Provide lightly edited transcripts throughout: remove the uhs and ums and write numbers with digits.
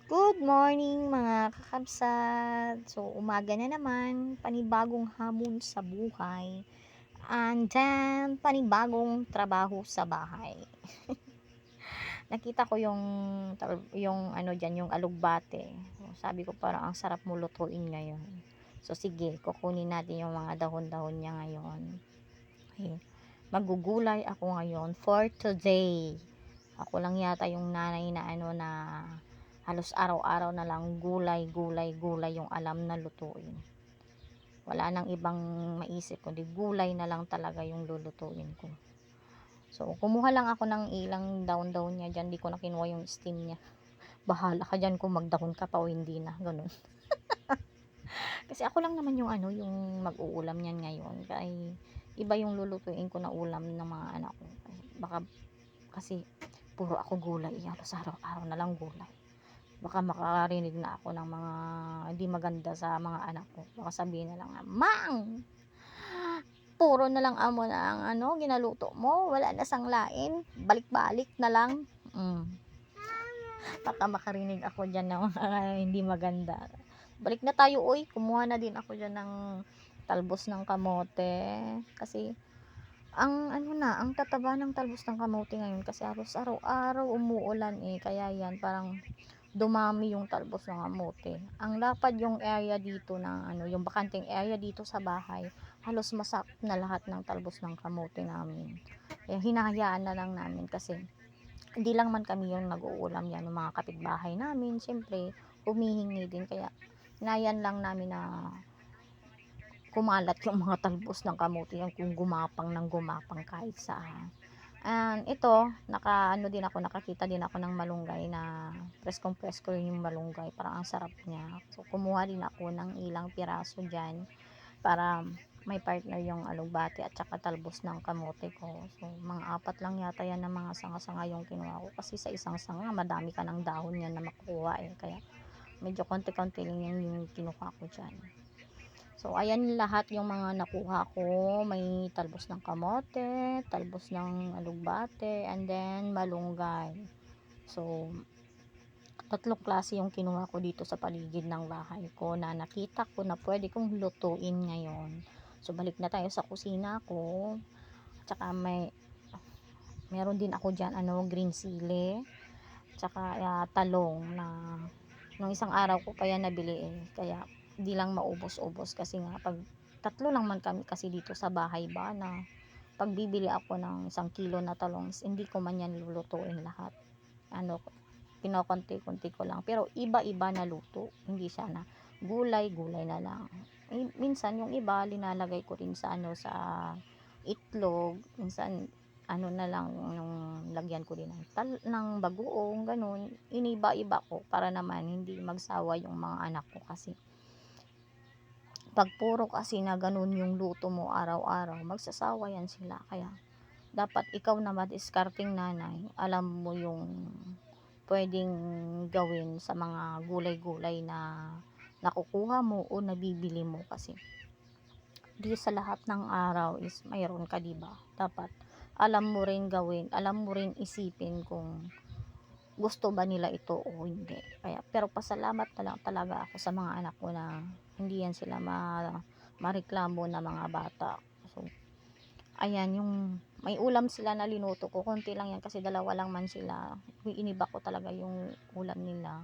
Good morning mga kakabsat. So, umaga na naman, panibagong hamon sa buhay. And then, panibagong trabaho sa bahay. Nakita ko yung ano diyan, yung alugbate. So, sabi ko parang ang sarap mo lutuin ngayon. So, sige, kukunin natin yung mga dahon-dahon niya ngayon. Okay. Magugulay ako ngayon for today. Ako lang yata yung nanay na ano na halos araw-araw na lang gulay, gulay, gulay yung alam na lutuin. Wala nang ibang maisip kundi gulay na lang talaga yung lulutuin ko. So, kumuha lang ako ng ilang daon-daon niya dyan. Di ko na kinuha yung stem niya. Bahala ka dyan kung magdahon ka pa o hindi na. Ganun. Kasi ako lang naman yung ano, yung mag-uulam niyan ngayon. Kaya iba yung lulutuin ko na ulam ng mga anak ko. Baka kasi puro ako gulay. Halos araw-araw na lang gulay. Baka makarinig na ako ng mga hindi maganda sa mga anak ko. Baka sabihin na lang, Mang! Puro na lang amo na ang ano, ginaluto mo. Wala na sanglain. Balik-balik na lang. Baka makarinig ako dyan ng mga hindi maganda. Balik na tayo, uy. Kumuha na din ako dyan ng talbos ng kamote. Kasi, ang tataba ng talbos ng kamote ngayon. Kasi halos araw-araw umuulan Kaya yan, parang dumami yung talbos ng kamote. Ang lapad yung area dito ng ano, yung bakanting area dito sa bahay, halos masak na lahat ng talbos ng kamote namin. Kaya hinahayaan na lang namin kasi hindi lang man kami yung nag-uulam yan, yung mga kapitbahay namin, syempre humihingi din kaya nayan lang namin na kumalat yung mga talbos ng kamote yan kung gumapang ng gumapang kahit saan. And ito, nakakita din ako ng malunggay na preskong presko rin yung malunggay, parang ang sarap niya. So kumuha din ako ng ilang piraso dyan para may partner yung alugbate at saka talbos ng kamote ko. So mga apat lang yata yan ng mga sanga-sanga yung kinuha ko kasi sa isang sanga madami ka ng dahon yan na makukuha kaya medyo konti-konti lang yung kinuha ko dyan. So, ayan lahat yung mga nakuha ko. May talbos ng kamote, talbos ng alugbate, and then malunggay. So, tatlong klase yung kinuha ko dito sa paligid ng bahay ko na nakita ko na pwede kong lutuin ngayon. So, balik na tayo sa kusina ko. Tsaka meron din ako dyan, green sili. Tsaka talong na nung isang araw ko pa yan nabili kaya di lang maubos-ubos kasi nga pag tatlo lang man kami kasi dito sa bahay ba na pag bibili ako ng 1 kilo na talong hindi ko man yan lulutuin lahat, kinokonti-konti ko lang pero iba-iba na luto, hindi siya na gulay na lang. Minsan yung iba linalagay ko rin sa itlog, minsan na lang yung lagyan ko din ng bagoong ganun, iniba-iba ko para naman hindi magsawa yung mga anak ko kasi pag puro kasi na ganun yung luto mo araw-araw magsasawa yan sila kaya dapat ikaw na madiskarteng nanay alam mo yung pwedeng gawin sa mga gulay-gulay na nakukuha mo o nabibili mo kasi di sa lahat ng araw is mayroon ka diba, dapat alam mo rin gawin, alam mo rin isipin kung gusto ba nila ito o hindi. Kaya, pero pasalamat na lang talaga ako sa mga anak ko na hindi yan sila mareklamo na mga bata. So, ayan, yung may ulam sila na linuto ko, konti lang yan kasi dalawa lang man sila. Iniba ko talaga yung ulam nila.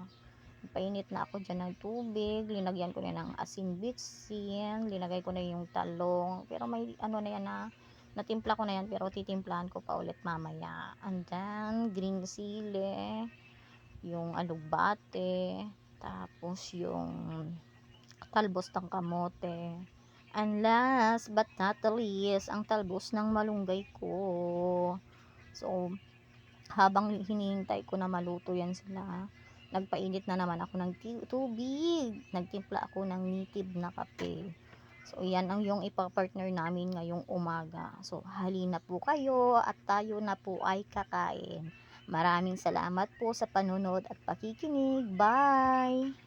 Painit na ako dyan ng tubig, linagyan ko na ng asin bitsin, linagay ko na yung talong, pero may na yan natimpla ko na yan pero titimplahan ko pa ulit mamaya. And then, green sili, yung alugbate, tapos yung talbos ng kamote. And last but not the least, ang talbos ng malunggay ko. So, habang hinihintay ko na maluto yan sila, nagpainit na naman ako ng tubig. Nagtimpla ako ng nitib na kape. So, yan ang yung ipapartner namin ngayong umaga. So, halina po kayo at tayo na po ay kakain. Maraming salamat po sa panunod at pakikinig. Bye!